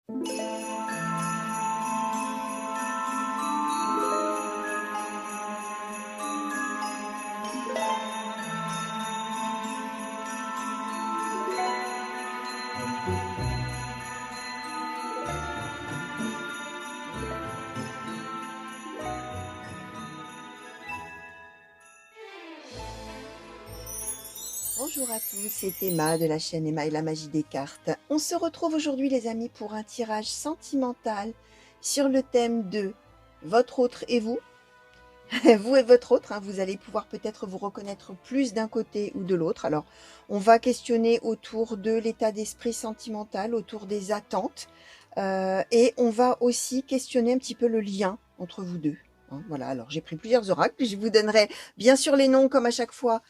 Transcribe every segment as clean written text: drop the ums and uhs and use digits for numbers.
Bonjour à tous, c'est Emma de la chaîne Emma et la magie des cartes. On se retrouve aujourd'hui les amis pour un tirage sentimental sur le thème de votre autre et vous. Vous et votre autre, hein, vous allez pouvoir peut-être vous reconnaître plus d'un côté ou de l'autre. Alors, on va questionner autour de l'état d'esprit sentimental, autour des attentes. Et on va aussi questionner un petit peu le lien entre vous deux. Hein, voilà, alors j'ai pris plusieurs oracles. Je vous donnerai bien sûr les noms comme à chaque fois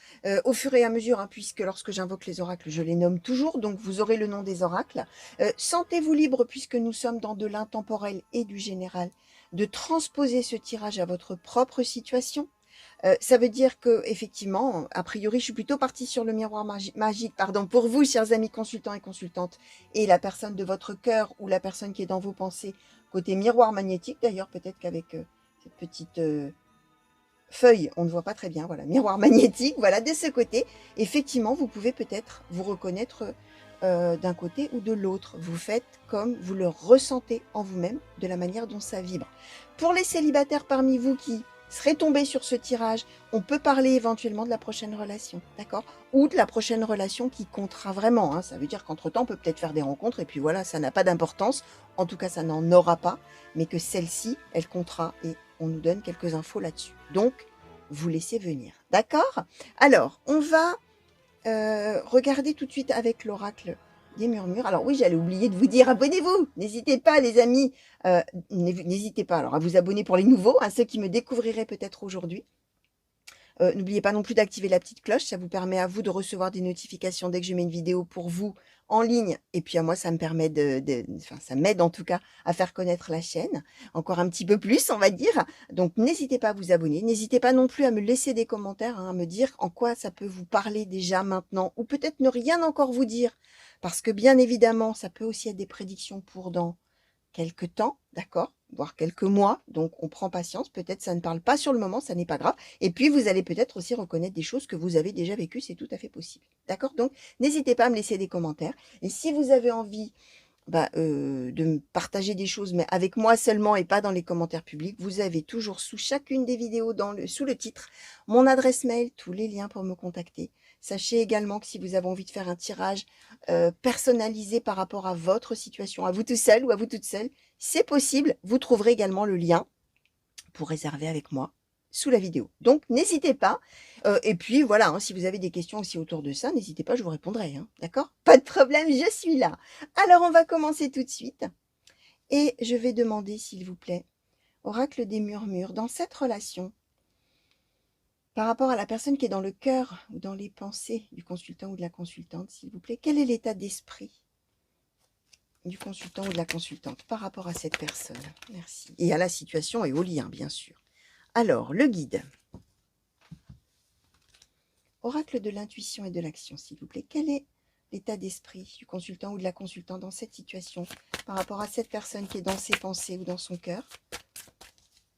au fur et à mesure, hein, puisque lorsque j'invoque les oracles, je les nomme toujours. Donc, vous aurez le nom des oracles. Sentez-vous libre, puisque nous sommes dans de l'intemporel et du général, de transposer ce tirage à votre propre situation. Ça veut dire que effectivement, a priori, je suis plutôt partie sur le miroir magique, pardon, pour vous, chers amis consultants et consultantes, et la personne de votre cœur ou la personne qui est dans vos pensées, côté miroir magnétique. D'ailleurs, peut-être qu'avec cette petite feuille, on ne voit pas très bien, voilà, miroir magnétique, voilà, de ce côté, effectivement, vous pouvez peut-être vous reconnaître d'un côté ou de l'autre. Vous faites comme vous le ressentez en vous-même, de la manière dont ça vibre. Pour les célibataires parmi vous qui seraient tombés sur ce tirage, on peut parler éventuellement de la prochaine relation, d'accord? Ou de la prochaine relation qui comptera vraiment, hein. Ça veut dire qu'entre-temps, on peut peut-être faire des rencontres, et puis voilà, ça n'a pas d'importance, en tout cas, ça n'en aura pas, mais que celle-ci, elle comptera, et on nous donne quelques infos là-dessus. Donc, vous laissez venir, d'accord? Alors, on va regardez tout de suite avec l'oracle des murmures. Alors oui, j'allais oublier de vous dire, abonnez-vous. N'hésitez pas, les amis. N'hésitez pas alors à vous abonner pour les nouveaux, à ceux qui me découvriraient peut-être aujourd'hui. N'oubliez pas non plus d'activer la petite cloche, ça vous permet à vous de recevoir des notifications dès que je mets une vidéo pour vous en ligne. Et puis à moi, ça me permet enfin, ça m'aide en tout cas à faire connaître la chaîne, encore un petit peu plus, on va dire. Donc n'hésitez pas à vous abonner, n'hésitez pas non plus à me laisser des commentaires, hein, à me dire en quoi ça peut vous parler déjà maintenant, ou peut-être ne rien encore vous dire, parce que bien évidemment, ça peut aussi être des prédictions pour dans quelques temps, d'accord, voire quelques mois, donc on prend patience, peut-être ça ne parle pas sur le moment, ça n'est pas grave, et puis vous allez peut-être aussi reconnaître des choses que vous avez déjà vécues, c'est tout à fait possible, d'accord, donc n'hésitez pas à me laisser des commentaires, et si vous avez envie de me partager des choses, mais avec moi seulement et pas dans les commentaires publics, vous avez toujours sous chacune des vidéos, sous le titre, mon adresse mail, tous les liens pour me contacter. Sachez également que si vous avez envie de faire un tirage personnalisé par rapport à votre situation, à vous tout seul ou à vous toute seule, c'est possible. Vous trouverez également le lien pour réserver avec moi sous la vidéo. Donc, n'hésitez pas. Et puis, voilà, hein, si vous avez des questions aussi autour de ça, n'hésitez pas, je vous répondrai. Hein, d'accord? Pas de problème, je suis là. Alors, on va commencer tout de suite. Et je vais demander, s'il vous plaît, oracle des murmures, dans cette relation, par rapport à la personne qui est dans le cœur ou dans les pensées du consultant ou de la consultante, s'il vous plaît, quel est l'état d'esprit du consultant ou de la consultante par rapport à cette personne? Merci. Et à la situation et au lien, bien sûr. Alors, le guide. Oracle de l'intuition et de l'action, s'il vous plaît. Quel est l'état d'esprit du consultant ou de la consultante dans cette situation par rapport à cette personne qui est dans ses pensées ou dans son cœur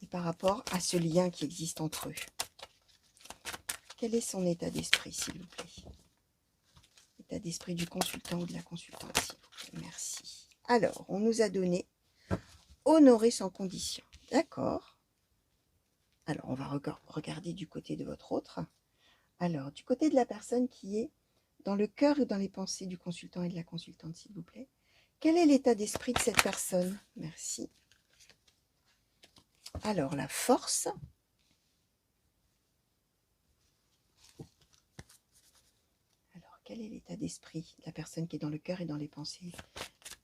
et par rapport à ce lien qui existe entre eux? Quel est son état d'esprit, s'il vous plaît? L'état d'esprit du consultant ou de la consultante, s'il vous plaît. Merci. Alors, on nous a donné honorer sans condition. D'accord. Alors, on va regarder du côté de votre autre. Alors, du côté de la personne qui est dans le cœur et dans les pensées du consultant et de la consultante, s'il vous plaît. Quel est l'état d'esprit de cette personne? Merci. Alors, la force. Alors, quel est l'état d'esprit de la personne qui est dans le cœur et dans les pensées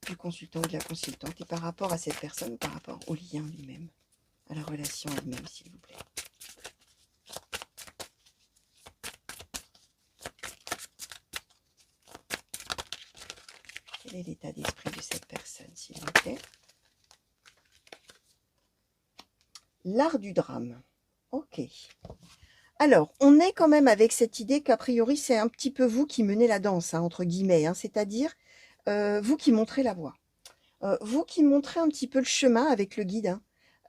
du consultant ou de la consultante? Et par rapport à cette personne, par rapport au lien lui-même, à la relation elle-même, s'il vous plaît. Quel est l'état d'esprit de cette personne, s'il vous plaît? L'art du drame. Ok. Alors, on est quand même avec cette idée qu'a priori, c'est un petit peu vous qui menez la danse, hein, entre guillemets, hein, c'est-à-dire vous qui montrez la voie. vous qui montrez un petit peu le chemin avec le guide,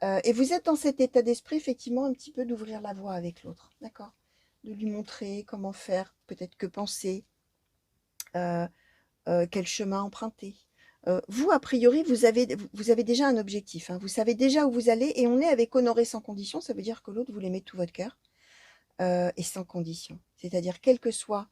hein, et vous êtes dans cet état d'esprit, effectivement, un petit peu d'ouvrir la voie avec l'autre, d'accord? De lui montrer comment faire, peut-être que penser, heu quel chemin emprunter. Vous, a priori, vous avez déjà un objectif, hein, vous savez déjà où vous allez et on est avec honorer sans condition, ça veut dire que l'autre, vous l'aimez de tout votre cœur, et sans condition. C'est-à-dire quelle que soit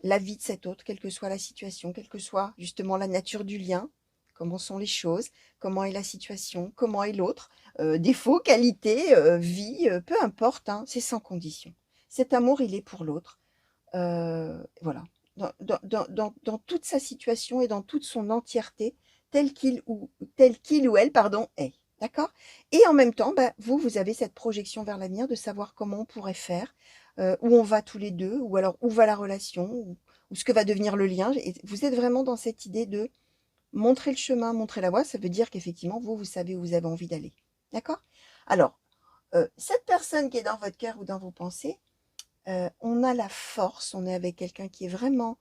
la vie de cet autre, quelle que soit la situation, quelle que soit justement la nature du lien, comment sont les choses, comment est la situation, comment est l'autre, défauts, qualités, vie, peu importe, hein, c'est sans condition. Cet amour, il est pour l'autre. Voilà. Dans toute sa situation et dans toute son entièreté, tel qu'il ou elle, pardon, est. D'accord? Et en même temps, bah, vous avez cette projection vers l'avenir de savoir comment on pourrait faire, où on va tous les deux, ou alors où va la relation, ou ce que va devenir le lien. Et vous êtes vraiment dans cette idée de montrer le chemin, montrer la voie. Ça veut dire qu'effectivement, vous savez où vous avez envie d'aller. D'accord? Alors, cette personne qui est dans votre cœur ou dans vos pensées, on a la force, on est avec quelqu'un qui est vraiment,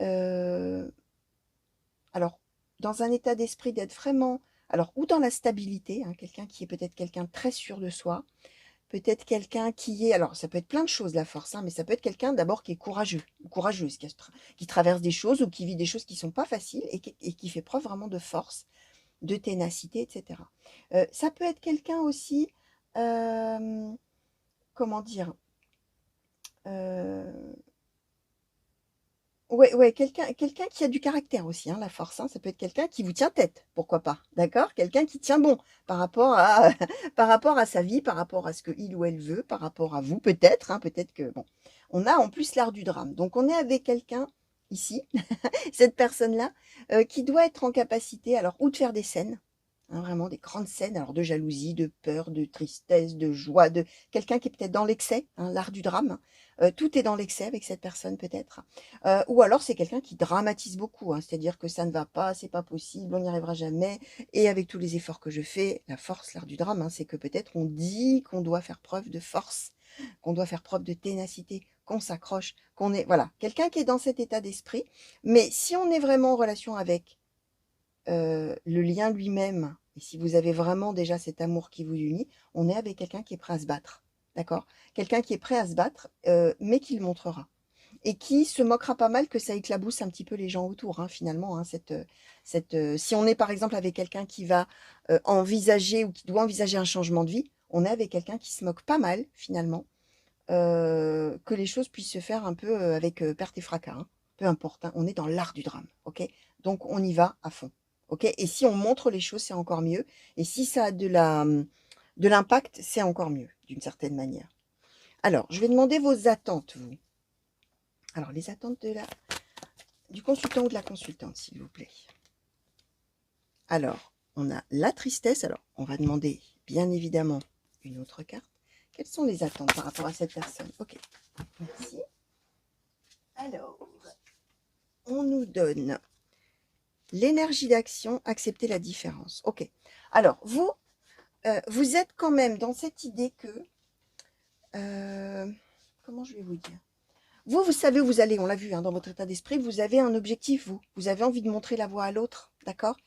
heu, alors dans un état d'esprit d'être vraiment alors ou dans la stabilité, hein, quelqu'un qui est peut-être quelqu'un de très sûr de soi, peut-être quelqu'un qui est alors ça peut être plein de choses la force, hein, mais ça peut être quelqu'un d'abord qui est courageux ou courageuse, qui traverse des choses ou qui vit des choses qui sont pas faciles et qui fait preuve vraiment de force, de ténacité et cetera. Ça peut être quelqu'un aussi, hem, comment dire? Heu Ouais, ouais, quelqu'un qui a du caractère aussi, hein, la force, hein. Ça peut être quelqu'un qui vous tient tête, pourquoi pas, d'accord? Quelqu'un qui tient bon par rapport à par rapport à sa vie, par rapport à ce qu'il ou elle veut, par rapport à vous peut-être, hein, peut-être que bon. On a en plus l'art du drame. Donc on est avec quelqu'un ici, cette personne-là, qui doit être en capacité alors ou de faire des scènes, hein, vraiment des grandes scènes, alors de jalousie, de peur, de tristesse, de joie, de quelqu'un qui est peut-être dans l'excès, hein, l'art du drame. Tout est dans l'excès avec cette personne peut-être. Ou alors c'est quelqu'un qui dramatise beaucoup, hein, c'est-à-dire que ça ne va pas, c'est pas possible, on n'y arrivera jamais. Et avec tous les efforts que je fais, la force, l'art du drame, hein, c'est que peut-être on dit qu'on doit faire preuve de force, qu'on doit faire preuve de ténacité, qu'on s'accroche, qu'on est voilà, quelqu'un qui est dans cet état d'esprit. Mais si on est vraiment en relation avec le lien lui-même, et si vous avez vraiment déjà cet amour qui vous unit, on est avec quelqu'un qui est prêt à se battre, d'accord? Quelqu'un qui est prêt à se battre, mais qui le montrera et qui se moquera pas mal que ça éclabousse un petit peu les gens autour, hein, finalement, hein, si on est par exemple avec quelqu'un qui va, envisager ou qui doit envisager un changement de vie, on est avec quelqu'un qui se moque pas mal finalement, que les choses puissent se faire un peu, avec, perte et fracas, hein. Peu importe, hein, on est dans l'art du drame, OK? Donc on y va à fond, OK? Et si on montre les choses, c'est encore mieux et si ça a de l'impact, c'est encore mieux, d'une certaine manière. Alors, je vais demander vos attentes, vous. Alors les attentes du consultant ou de la consultante, s'il vous plaît. Alors, on a la tristesse. Alors, on va demander, bien évidemment, une autre carte. Quelles sont les attentes par rapport à cette personne? OK, merci. Alors, on nous donne l'énergie d'action, accepter la différence. OK. Alors, vous êtes quand même dans cette idée que... comment je vais vous dire? Vous savez où vous allez, on l'a vu hein, dans votre état d'esprit, vous avez un objectif, vous. Vous avez envie de montrer la voie à l'autre, d'accord?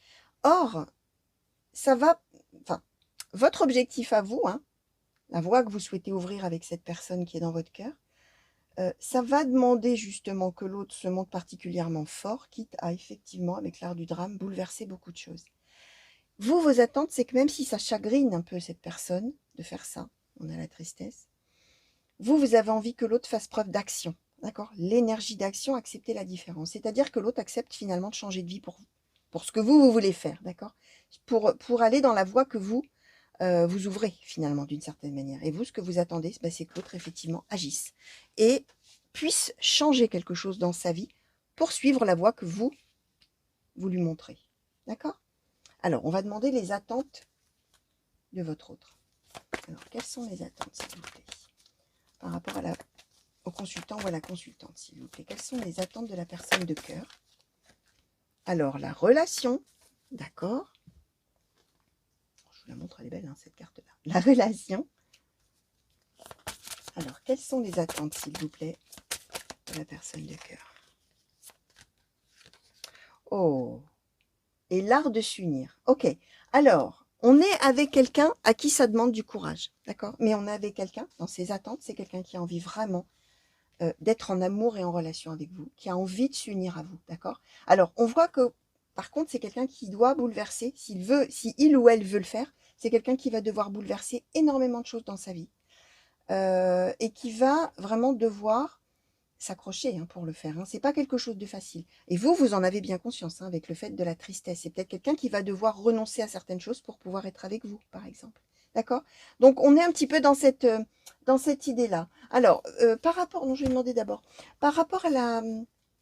Or, ça va... Enfin, votre objectif à vous, hein, la voie que vous souhaitez ouvrir avec cette personne qui est dans votre cœur, ça va demander justement que l'autre se montre particulièrement fort, quitte à effectivement, avec l'art du drame, bouleverser beaucoup de choses. Vous, vos attentes, c'est que même si ça chagrine un peu cette personne de faire ça, on a la tristesse, vous avez envie que l'autre fasse preuve d'action, d'accord? L'énergie d'action, accepter la différence. C'est-à-dire que l'autre accepte finalement de changer de vie pour ce que vous voulez faire, d'accord? Pour aller dans la voie que vous ouvrez finalement d'une certaine manière. Et vous, ce que vous attendez, bah, c'est que l'autre effectivement agisse et puisse changer quelque chose dans sa vie pour suivre la voie que vous lui montrez. D'accord? Alors, on va demander les attentes de votre autre. Alors, quelles sont les attentes, s'il vous plaît? Par rapport au consultant ou à la consultante, s'il vous plaît. Quelles sont les attentes de la personne de cœur? Alors, la relation, d'accord? Je vous la montre, elle est belle, hein, cette carte-là. La relation. Alors, quelles sont les attentes, s'il vous plaît, de la personne de cœur? Oh! et l'art de s'unir. Ok, alors, on est avec quelqu'un à qui ça demande du courage, d'accord? Mais on est avec quelqu'un, dans ses attentes, c'est quelqu'un qui a envie vraiment d'être en amour et en relation avec vous, qui a envie de s'unir à vous, d'accord? Alors, on voit que, par contre, c'est quelqu'un qui doit bouleverser, si il ou elle veut le faire, c'est quelqu'un qui va devoir bouleverser énormément de choses dans sa vie et qui va vraiment devoir s'accrocher pour le faire. C'est pas quelque chose de facile. Et vous, vous en avez bien conscience avec le fait de la tristesse. C'est peut-être quelqu'un qui va devoir renoncer à certaines choses pour pouvoir être avec vous, par exemple. D'accord? Donc, on est un petit peu dans cette idée-là. Alors, par rapport, non, je vais demander d'abord, par rapport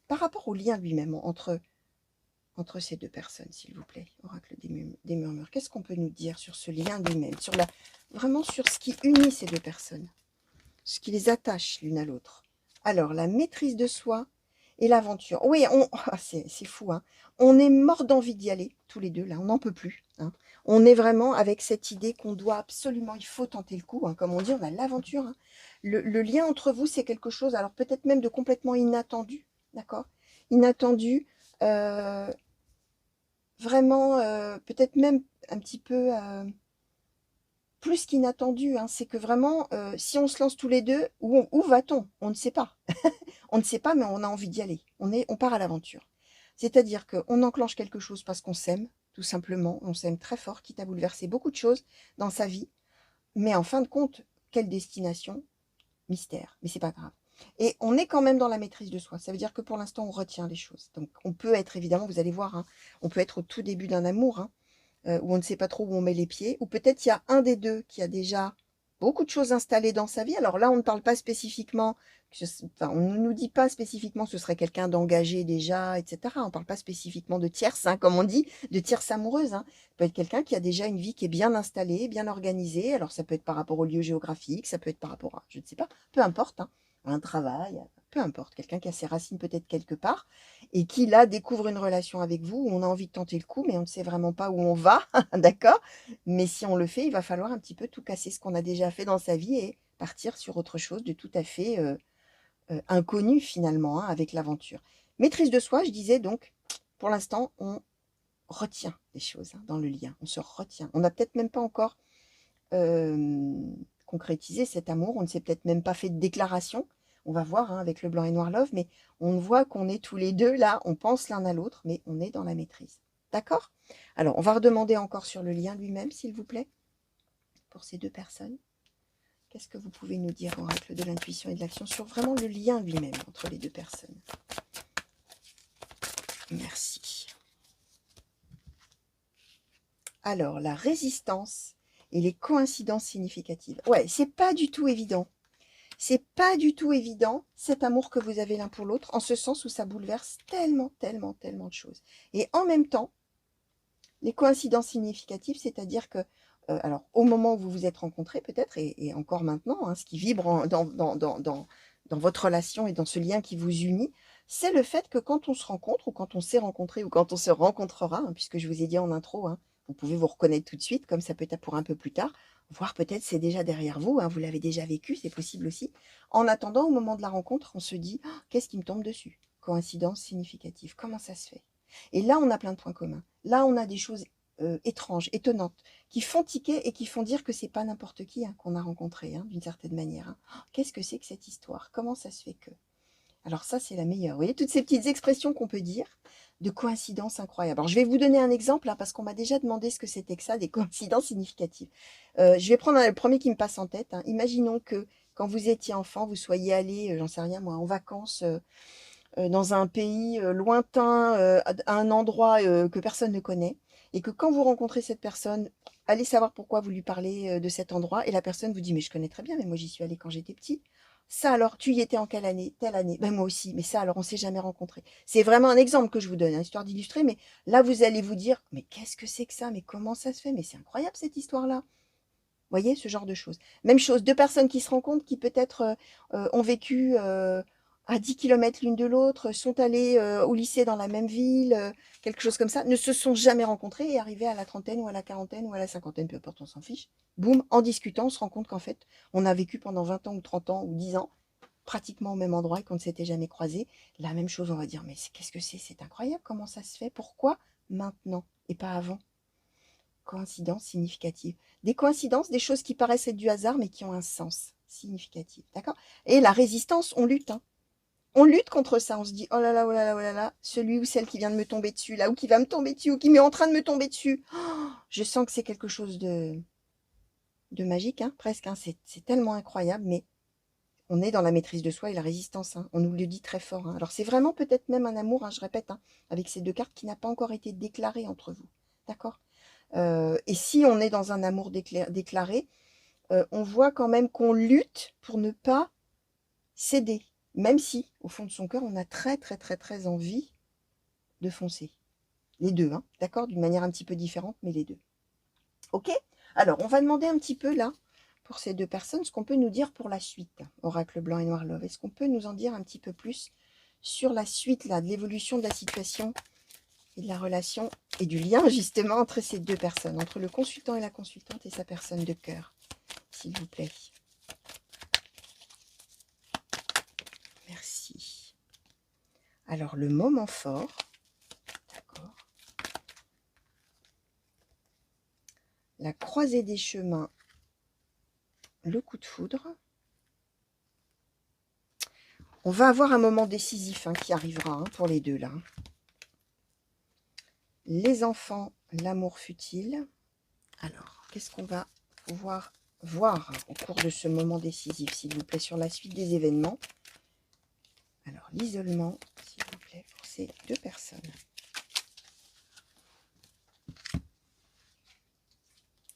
par rapport au lien lui-même entre ces deux personnes, s'il vous plaît, oracle des murmures, qu'est-ce qu'on peut nous dire sur ce lien lui-même, vraiment sur ce qui unit ces deux personnes, ce qui les attache l'une à l'autre? Alors, la maîtrise de soi et l'aventure. Oui, c'est fou, hein. On est mort d'envie d'y aller, tous les deux, là, on n'en peut plus. On est vraiment avec cette idée qu'on doit absolument, il faut tenter le coup, comme on dit, on a l'aventure. Le lien entre vous, c'est quelque chose, alors peut-être même de complètement inattendu, d'accord? Inattendu, vraiment, peut-être même un petit peu plus qu'inattendu. C'est que vraiment, si on se lance tous les deux, où va-t-on? On ne sait pas. On ne sait pas, mais on a envie d'y aller. On part à l'aventure. C'est-à-dire qu'on enclenche quelque chose parce qu'on s'aime, tout simplement. On s'aime très fort, quitte à bouleverser beaucoup de choses dans sa vie. Mais en fin de compte, quelle destination? Mystère. Mais c'est pas grave. Et on est quand même dans la maîtrise de soi. Ça veut dire que pour l'instant, on retient les choses. Donc, on peut être, évidemment, vous allez voir, on peut être au tout début d'un amour, où on ne sait pas trop où on met les pieds, ou peut-être il y a un des deux qui a déjà beaucoup de choses installées dans sa vie. Alors là, on ne parle pas spécifiquement, on ne nous dit pas spécifiquement que ce serait quelqu'un d'engagé déjà, etc. On ne parle pas spécifiquement de tierce, comme on dit, de tierce amoureuse. Ça peut être quelqu'un qui a déjà une vie qui est bien installée, bien organisée. Alors ça peut être par rapport au lieu géographique, ça peut être par rapport à, je ne sais pas, peu importe, un travail, peu importe, quelqu'un qui a ses racines peut-être quelque part et qui là découvre une relation avec vous où on a envie de tenter le coup, mais on ne sait vraiment pas où on va, d'accord? Mais si on le fait, il va falloir un petit peu tout casser ce qu'on a déjà fait dans sa vie et partir sur autre chose de tout à fait inconnu finalement, avec l'aventure. Maîtrise de soi, je disais donc, pour l'instant, on retient les choses dans le lien, on se retient. On n'a peut-être même pas encore concrétisé cet amour, on ne s'est peut-être même pas fait de déclaration. On va voir avec le blanc et noir love, mais on voit qu'on est tous les deux là, on pense l'un à l'autre, mais on est dans la maîtrise. D'accord? Alors, on va redemander encore sur le lien lui-même, s'il vous plaît, pour ces deux personnes. Qu'est-ce que vous pouvez nous dire, oracle de l'intuition et de l'action, sur vraiment le lien lui-même entre les deux personnes? Merci. Alors, la résistance et les coïncidences significatives. Ouais, c'est pas du tout évident. C'est pas du tout évident, cet amour que vous avez l'un pour l'autre, en ce sens où ça bouleverse tellement, tellement, tellement de choses. Et en même temps, les coïncidences significatives, c'est-à-dire que, alors, au moment où vous vous êtes rencontrés, peut-être, et encore maintenant, ce qui vibre dans votre relation et dans ce lien qui vous unit, c'est le fait que quand on se rencontre, ou quand on s'est rencontré, ou quand on se rencontrera, puisque je vous ai dit en intro, vous pouvez vous reconnaître tout de suite, comme ça peut être pour un peu plus tard, voire peut-être c'est déjà derrière vous, vous l'avez déjà vécu, c'est possible aussi. En attendant, au moment de la rencontre, on se dit, qu'est-ce qui me tombe dessus? Coïncidence significative, comment ça se fait? Et là, on a plein de points communs. Là, on a des choses étranges, étonnantes, qui font tiquer et qui font dire que c'est pas n'importe qui qu'on a rencontré, d'une certaine manière. Qu'est-ce que c'est que cette histoire? Comment ça se fait que? Alors ça, c'est la meilleure. Vous voyez, toutes ces petites expressions qu'on peut dire, de coïncidences incroyables. Alors, je vais vous donner un exemple, parce qu'on m'a déjà demandé ce que c'était que ça, des coïncidences significatives. Je vais prendre le premier qui me passe en tête. Imaginons que quand vous étiez enfant, vous soyez allé, j'en sais rien moi, en vacances dans un pays lointain, à un endroit que personne ne connaît, et que quand vous rencontrez cette personne, allez savoir pourquoi vous lui parlez de cet endroit, et la personne vous dit, mais je connais très bien, mais moi j'y suis allée quand j'étais petit. Ça alors, tu y étais en quelle année? Telle année. Ben moi aussi, mais ça alors, on s'est jamais rencontrés. C'est vraiment un exemple que je vous donne, histoire d'illustrer, mais là vous allez vous dire, mais qu'est-ce que c'est que ça? Mais comment ça se fait? Mais c'est incroyable cette histoire-là. Vous voyez, ce genre de choses. Même chose, deux personnes qui se rencontrent, qui peut-être ont vécu à 10 kilomètres l'une de l'autre, sont allées au lycée dans la même ville, quelque chose comme ça, ne se sont jamais rencontrées et arrivées à la trentaine ou à la quarantaine ou à la cinquantaine, peu importe, on s'en fiche. Boum, en discutant, on se rend compte qu'en fait, on a vécu pendant 20 ans ou 30 ans ou 10 ans, pratiquement au même endroit et qu'on ne s'était jamais croisés. La même chose, on va dire, mais qu'est-ce que c'est? C'est incroyable, comment ça se fait? Pourquoi maintenant? et pas avant. Coïncidence significative. Des coïncidences, des choses qui paraissent être du hasard, mais qui ont un sens significatif. D'accord? Et la résistance, on lutte. Hein. On lutte contre ça. On se dit, oh là là, oh là là, oh là là, celui ou celle qui vient de me tomber dessus, là, ou qui va me tomber dessus, ou qui m'est en train de me tomber dessus. Oh, je sens que c'est quelque chose de magique, hein, presque. Hein. C'est tellement incroyable, mais on est dans la maîtrise de soi et la résistance. Hein. On nous le dit très fort. Hein. Alors, c'est vraiment peut-être même un amour, hein, je répète, hein, avec ces deux cartes qui n'a pas encore été déclaré entre vous. D'accord? Et si on est dans un amour déclaré, on voit quand même qu'on lutte pour ne pas céder. Même si, au fond de son cœur, on a très, très, très, très envie de foncer. Les deux, hein, d'accord? D'une manière un petit peu différente, mais les deux. Ok? Alors, on va demander un petit peu, là, pour ces deux personnes, ce qu'on peut nous dire pour la suite. Oracle blanc et noir love. Est-ce qu'on peut nous en dire un petit peu plus sur la suite, là, de l'évolution de la situation et de la relation et du lien, justement, entre ces deux personnes, entre le consultant et la consultante et sa personne de cœur, s'il vous plaît. Merci. Alors, le moment fort, d'accord. La croisée des chemins, le coup de foudre. On va avoir un moment décisif hein, qui arrivera hein, pour les deux, là. Les enfants, l'amour futile. Alors, qu'est-ce qu'on va pouvoir voir au cours de ce moment décisif, s'il vous plaît, sur la suite des événements? Alors, l'isolement, s'il vous plaît, pour ces deux personnes.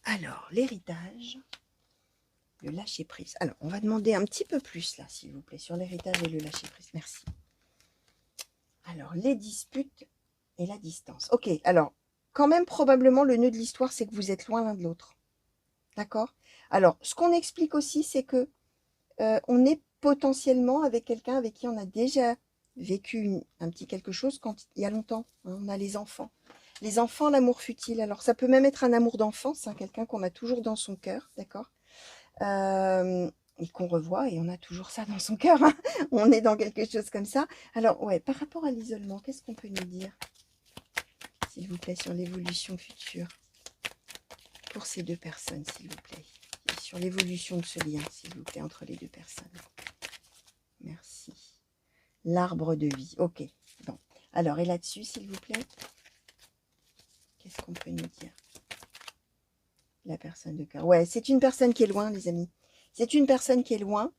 Alors, l'héritage, le lâcher-prise. Alors, on va demander un petit peu plus, là, s'il vous plaît, sur l'héritage et le lâcher-prise. Merci. Alors, les disputes et la distance. Ok, alors, quand même, probablement, le nœud de l'histoire, c'est que vous êtes loin l'un de l'autre. D'accord? Alors, ce qu'on explique aussi, c'est que on est potentiellement avec quelqu'un avec qui on a déjà vécu un petit quelque chose quand il y a longtemps. Hein, on a les enfants. Les enfants, l'amour futile. Alors, ça peut même être un amour d'enfance, hein, quelqu'un qu'on a toujours dans son cœur, d'accord? Et qu'on revoit, et on a toujours ça dans son cœur. Hein. On est dans quelque chose comme ça. Alors, ouais, par rapport à l'isolement, qu'est-ce qu'on peut nous dire, s'il vous plaît, sur l'évolution future pour ces deux personnes, s'il vous plaît, et sur l'évolution de ce lien, s'il vous plaît, entre les deux personnes. Merci. L'arbre de vie. Ok. Bon. Alors, et là-dessus, s'il vous plaît, qu'est-ce qu'on peut nous dire? La personne de cœur. Ouais, c'est une personne qui est loin, les amis. C'est une personne qui est loin.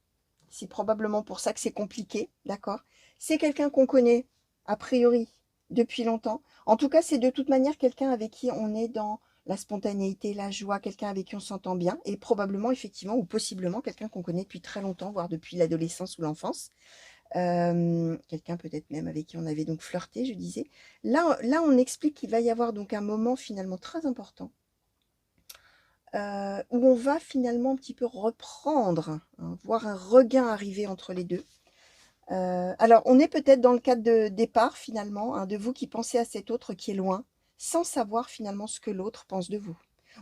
C'est probablement pour ça que c'est compliqué, d'accord? C'est quelqu'un qu'on connaît, a priori, depuis longtemps. En tout cas, c'est de toute manière quelqu'un avec qui on est dans la spontanéité, la joie, quelqu'un avec qui on s'entend bien, et probablement, effectivement, ou possiblement, quelqu'un qu'on connaît depuis très longtemps, voire depuis l'adolescence ou l'enfance. Quelqu'un peut-être même avec qui on avait donc flirté, je disais. Là, on explique qu'il va y avoir donc un moment finalement très important où on va finalement un petit peu reprendre, hein, voir un regain arriver entre les deux. Alors, on est peut-être dans le cadre de départ finalement, hein, de vous qui pensez à cet autre qui est loin, sans savoir finalement ce que l'autre pense de vous,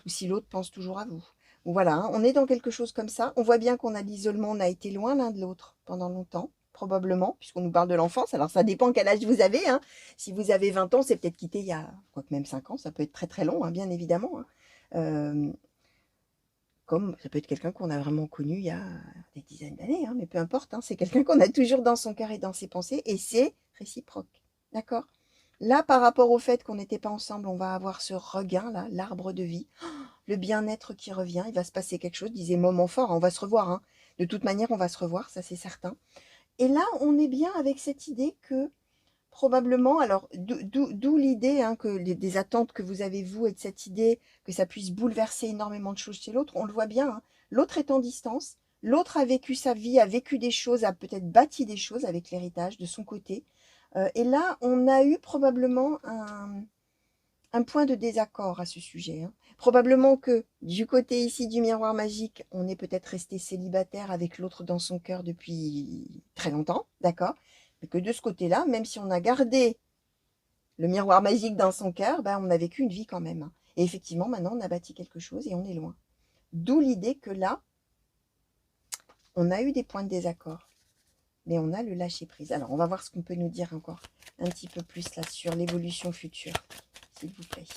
ou si l'autre pense toujours à vous. Voilà, hein, on est dans quelque chose comme ça. On voit bien qu'on a l'isolement, on a été loin l'un de l'autre pendant longtemps, probablement, puisqu'on nous parle de l'enfance. Alors, ça dépend quel âge vous avez. Hein. Si vous avez 20 ans, c'est peut-être quitté il y a, quoique même 5 ans, ça peut être très très long, hein, bien évidemment. Hein. Comme ça peut être quelqu'un qu'on a vraiment connu il y a des dizaines d'années, hein, mais peu importe, hein, c'est quelqu'un qu'on a toujours dans son cœur et dans ses pensées, et c'est réciproque. D'accord? Là, par rapport au fait qu'on n'était pas ensemble, on va avoir ce regain, là, l'arbre de vie, le bien-être qui revient, il va se passer quelque chose, disait moment fort, hein, on va se revoir. Hein. De toute manière, on va se revoir, ça c'est certain. Et là, on est bien avec cette idée que probablement, alors d'où l'idée hein, que des attentes que vous avez vous et de cette idée que ça puisse bouleverser énormément de choses chez l'autre, on le voit bien, hein, l'autre est en distance, l'autre a vécu sa vie, a vécu des choses, a peut-être bâti des choses avec l'héritage de son côté, et là on a eu probablement un point de désaccord à ce sujet. Hein. Probablement que du côté ici du miroir magique, on est peut-être resté célibataire avec l'autre dans son cœur depuis très longtemps, d'accord? Mais que de ce côté-là, même si on a gardé le miroir magique dans son cœur, ben, on a vécu une vie quand même. Hein. Et effectivement, maintenant, on a bâti quelque chose et on est loin. D'où l'idée que là, on a eu des points de désaccord. Mais on a le lâcher-prise. Alors, on va voir ce qu'on peut nous dire encore un petit peu plus là sur l'évolution future, s'il vous plaît.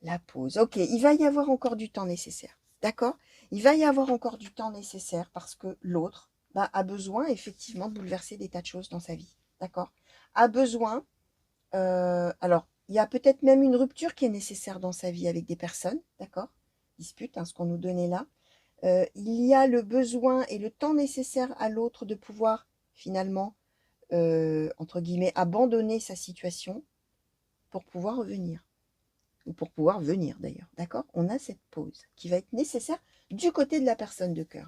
La pause. Ok, il va y avoir encore du temps nécessaire. D'accord? Il va y avoir encore du temps nécessaire parce que l'autre a besoin effectivement de bouleverser des tas de choses dans sa vie. D'accord? A besoin, alors, il y a peut-être même une rupture qui est nécessaire dans sa vie avec des personnes. D'accord? Dispute, hein, ce qu'on nous donnait là. Il y a le besoin et le temps nécessaire à l'autre de pouvoir finalement, entre guillemets, abandonner sa situation pour pouvoir revenir. Ou pour pouvoir venir d'ailleurs, d'accord? On a cette pause qui va être nécessaire du côté de la personne de cœur.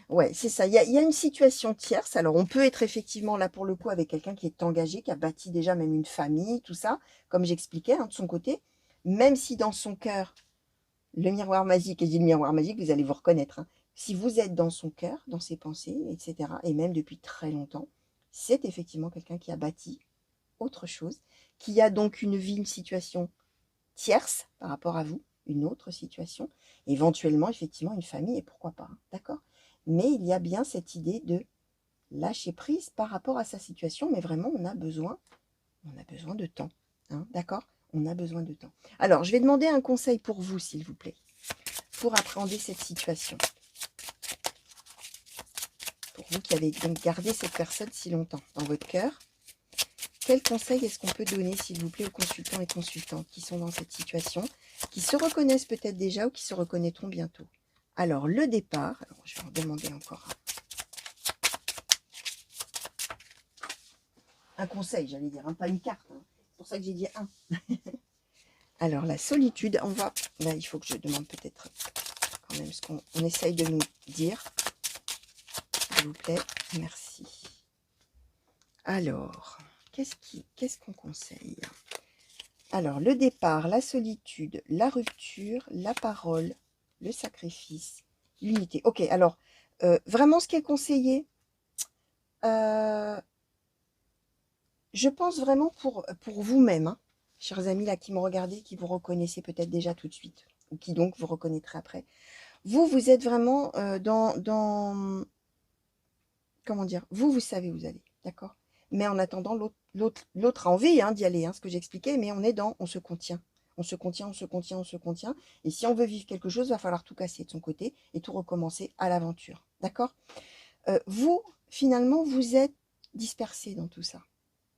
Ouais, c'est ça. Il y a une situation tierce. Alors, on peut être effectivement là pour le coup avec quelqu'un qui est engagé, qui a bâti déjà même une famille, tout ça, comme j'expliquais, hein, de son côté. Même si dans son cœur, le miroir magique, et je dis le miroir magique, vous allez vous reconnaître, hein. Si vous êtes dans son cœur, dans ses pensées, etc., et même depuis très longtemps, c'est effectivement quelqu'un qui a bâti autre chose, qui a donc une vie, une situation tierce par rapport à vous, une autre situation, éventuellement effectivement une famille, et pourquoi pas, hein, d'accord? Mais il y a bien cette idée de lâcher prise par rapport à sa situation, mais vraiment on a besoin de temps, hein, d'accord? On a besoin de temps. Alors, je vais demander un conseil pour vous, s'il vous plaît, pour appréhender cette situation. Pour vous qui avez donc gardé cette personne si longtemps dans votre cœur, quel conseil est-ce qu'on peut donner, s'il vous plaît, aux consultants et consultantes qui sont dans cette situation, qui se reconnaissent peut-être déjà ou qui se reconnaîtront bientôt? Alors, le départ, alors je vais en demander encore un conseil, j'allais dire, hein, pas une carte, hein. C'est pour ça que j'ai dit un. Alors, la solitude, on va... Là, il faut que je demande peut-être quand même ce qu'on essaye de nous dire. S'il vous plaît, merci. Alors, qu'est-ce qu'on conseille? Alors, le départ, la solitude, la rupture, la parole, le sacrifice, l'unité. Ok, alors, vraiment ce qui est conseillé, je pense vraiment pour vous-même, hein, chers amis là qui me regardez, qui vous reconnaissez peut-être déjà tout de suite, ou qui donc vous reconnaîtrez après. Vous êtes vraiment dans... Comment dire? Vous savez où vous allez, d'accord? Mais en attendant, l'autre a envie, hein, d'y aller, hein, ce que j'expliquais, mais on est dans, on se contient. On se contient, on se contient, on se contient. Et si on veut vivre quelque chose, il va falloir tout casser de son côté et tout recommencer à l'aventure, d'accord? Vous, finalement, vous êtes dispersés dans tout ça,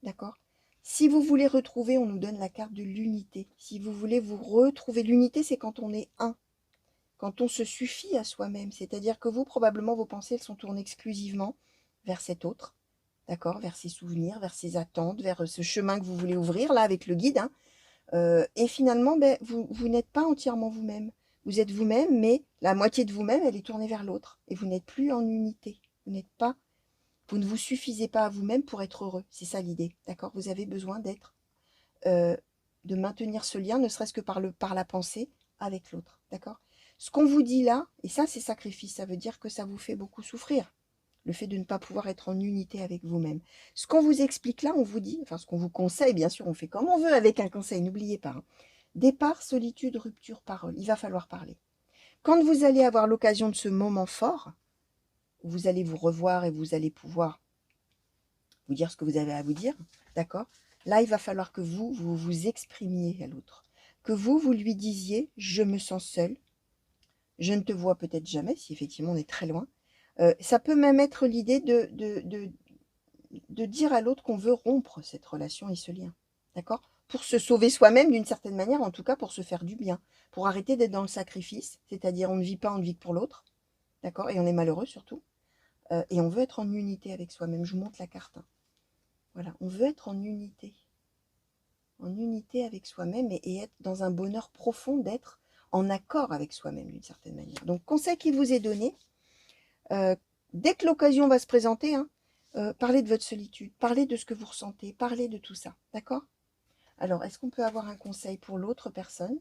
d'accord? Si vous voulez retrouver, on nous donne la carte de l'unité. Si vous voulez vous retrouver, l'unité, c'est quand on est un. Quand on se suffit à soi-même, c'est-à-dire que vous, probablement, vos pensées, elles sont tournées exclusivement vers cet autre, d'accord, vers ses souvenirs, vers ses attentes, vers ce chemin que vous voulez ouvrir, là, avec le guide, hein. Et finalement, ben, vous n'êtes pas entièrement vous-même. Vous êtes vous-même, mais la moitié de vous-même, elle est tournée vers l'autre. Et vous n'êtes plus en unité. Vous ne vous suffisez pas à vous-même pour être heureux. C'est ça l'idée, d'accord? Vous avez besoin d'être, euh, de maintenir ce lien, ne serait-ce que par la pensée, avec l'autre, d'accord? Ce qu'on vous dit là, et ça c'est sacrifice, ça veut dire que ça vous fait beaucoup souffrir, le fait de ne pas pouvoir être en unité avec vous-même. Ce qu'on vous explique là, on vous dit, enfin ce qu'on vous conseille, bien sûr, on fait comme on veut avec un conseil, n'oubliez pas, hein. Départ, solitude, rupture, parole. Il va falloir parler. Quand vous allez avoir l'occasion de ce moment fort, où vous allez vous revoir et vous allez pouvoir vous dire ce que vous avez à vous dire, d'accord? Là, il va falloir que vous exprimiez à l'autre. Que vous lui disiez, je me sens seule, je ne te vois peut-être jamais, si effectivement on est très loin. Ça peut même être l'idée de dire à l'autre qu'on veut rompre cette relation et ce lien, d'accord? Pour se sauver soi-même d'une certaine manière, en tout cas pour se faire du bien, pour arrêter d'être dans le sacrifice, c'est-à-dire on ne vit pas, on ne vit que pour l'autre, d'accord? Et on est malheureux surtout, et on veut être en unité avec soi-même. Je vous montre la carte, hein. Voilà, on veut être en unité avec soi-même et être dans un bonheur profond d'être en accord avec soi-même d'une certaine manière. Donc, conseil qui vous est donné, dès que l'occasion va se présenter, hein, parlez de votre solitude, parlez de ce que vous ressentez, parlez de tout ça, d'accord? Alors, est-ce qu'on peut avoir un conseil pour l'autre personne?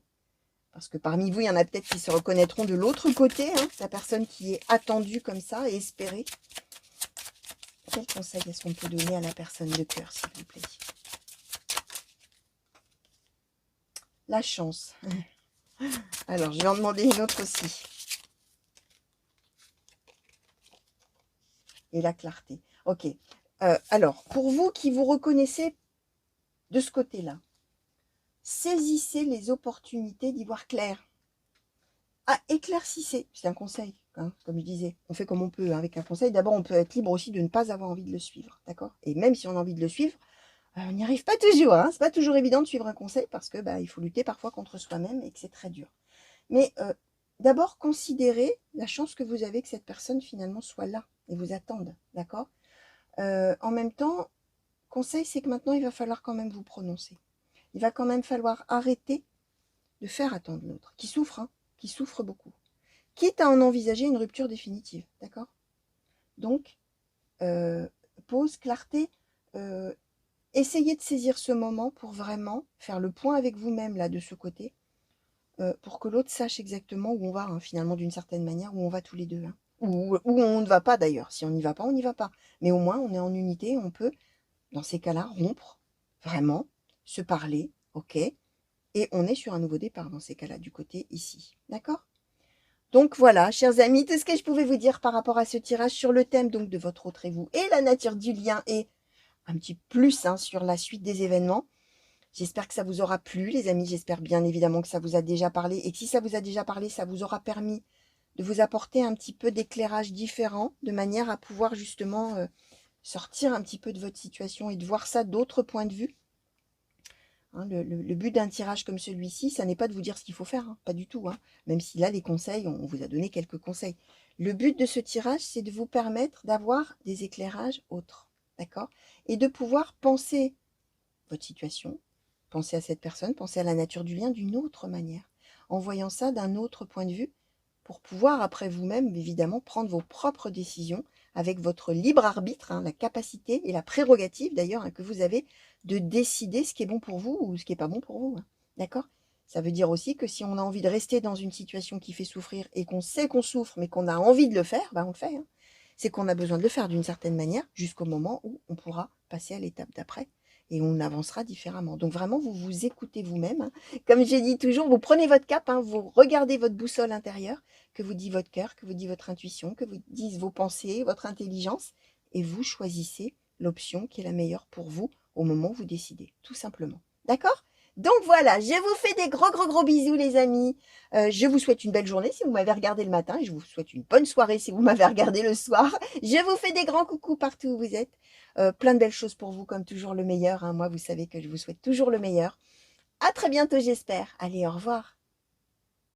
Parce que parmi vous, il y en a peut-être qui se reconnaîtront de l'autre côté, hein, la personne qui est attendue comme ça et espérée. Quel conseil est-ce qu'on peut donner à la personne de cœur, s'il vous plaît? La chance. Alors, je vais en demander une autre aussi. Et la clarté. Ok. Alors, pour vous qui vous reconnaissez de ce côté-là. Saisissez les opportunités d'y voir clair. Ah, éclaircissez, c'est un conseil, hein, comme je disais, on fait comme on peut, hein, avec un conseil. D'abord, on peut être libre aussi de ne pas avoir envie de le suivre, d'accord? Et même si on a envie de le suivre, on n'y arrive pas toujours, hein, c'est pas toujours évident de suivre un conseil parce que il faut lutter parfois contre soi-même et que c'est très dur. Mais d'abord, considérez la chance que vous avez que cette personne finalement soit là et vous attende, d'accord? En même temps, conseil, c'est que maintenant, il va falloir quand même vous prononcer. Il va quand même falloir arrêter de faire attendre l'autre, qui souffre, hein, qui souffre beaucoup. Quitte à en envisager une rupture définitive, d'accord? Donc, pause, clarté, essayez de saisir ce moment pour vraiment faire le point avec vous-même là de ce côté, pour que l'autre sache exactement où on va, hein, finalement, d'une certaine manière, où on va tous les deux, hein. Où on ne va pas d'ailleurs. Si on n'y va pas, on n'y va pas. Mais au moins, on est en unité, on peut, dans ces cas-là, rompre, vraiment, se parler, ok? Et on est sur un nouveau départ dans ces cas-là, du côté ici, d'accord? Donc voilà, chers amis, tout ce que je pouvais vous dire par rapport à ce tirage sur le thème donc de votre autre et vous et la nature du lien et un petit plus, hein, sur la suite des événements. J'espère que ça vous aura plu, les amis. J'espère bien évidemment que ça vous a déjà parlé et que si ça vous a déjà parlé, ça vous aura permis de vous apporter un petit peu d'éclairage différent de manière à pouvoir justement sortir un petit peu de votre situation et de voir ça d'autres points de vue. Hein, le but d'un tirage comme celui-ci, ça n'est pas de vous dire ce qu'il faut faire, hein, pas du tout, hein. Même si là, les conseils, on vous a donné quelques conseils. Le but de ce tirage, c'est de vous permettre d'avoir des éclairages autres, d'accord? Et de pouvoir penser votre situation, penser à cette personne, penser à la nature du lien d'une autre manière, en voyant ça d'un autre point de vue, pour pouvoir après vous-même, évidemment, prendre vos propres décisions avec votre libre arbitre, hein, la capacité et la prérogative d'ailleurs, hein, que vous avez de décider ce qui est bon pour vous ou ce qui n'est pas bon pour vous, hein. D'accord? Ça veut dire aussi que si on a envie de rester dans une situation qui fait souffrir et qu'on sait qu'on souffre, mais qu'on a envie de le faire, on le fait, hein. C'est qu'on a besoin de le faire d'une certaine manière jusqu'au moment où on pourra passer à l'étape d'après et on avancera différemment. Donc vraiment, vous vous écoutez vous-même, hein. Comme j'ai dit toujours, vous prenez votre cap, hein, vous regardez votre boussole intérieure, que vous dit votre cœur, que vous dit votre intuition, que vous disent vos pensées, votre intelligence, et vous choisissez l'option qui est la meilleure pour vous au moment où vous décidez, tout simplement. D'accord? Donc voilà, je vous fais des gros gros gros bisous les amis. Je vous souhaite une belle journée si vous m'avez regardé le matin et je vous souhaite une bonne soirée si vous m'avez regardé le soir. Je vous fais des grands coucous partout où vous êtes. Plein de belles choses pour vous comme toujours le meilleur, hein. Moi vous savez que je vous souhaite toujours le meilleur. À très bientôt j'espère. Allez, au revoir.